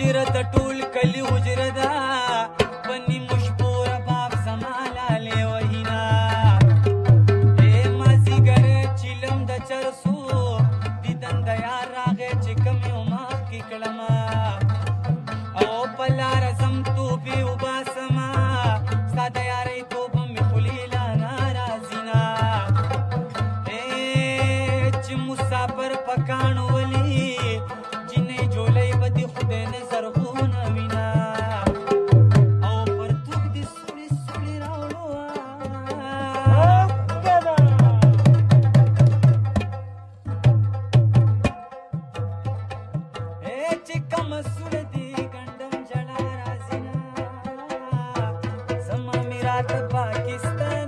حجره د ټول کلي حجره ده په نیمو شپو رباب زما لالې وهینا مازدیګر چیلم د چرسو دیدن د یار راغی چې کم یو مخکې کړمه او په لاره ځم توبې وباسمه ستا د یارۍ توبه مې خولې لا نه راځي نه چې مسافر په کاڼو ولي جنۍ جولۍ به دې خدای نه زرغونه وینه او پرتوګ دې سوړې سوړې راوړو چې کومه سوړه دې ګنډم جړه راځي نه زما میرات پاکستان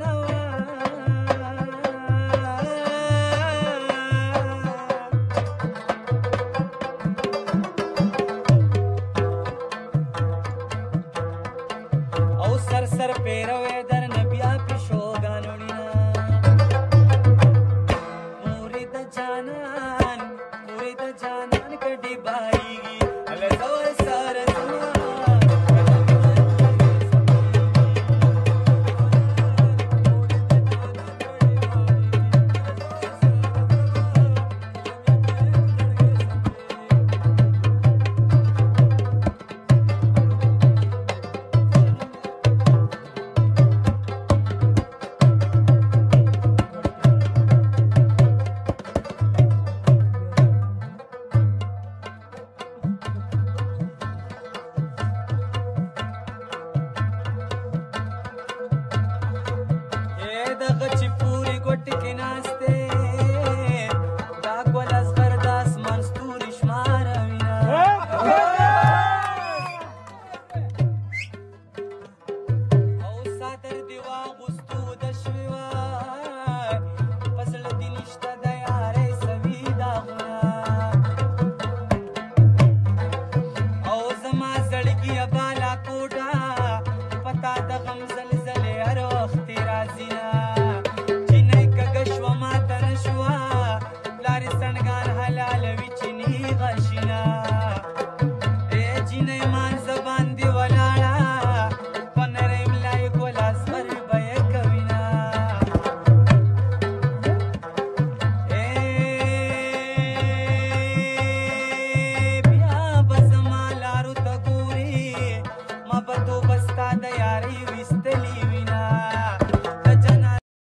سر سر پیروي در نبیا پیشوګانو وړینا پوری د جانان کډي بای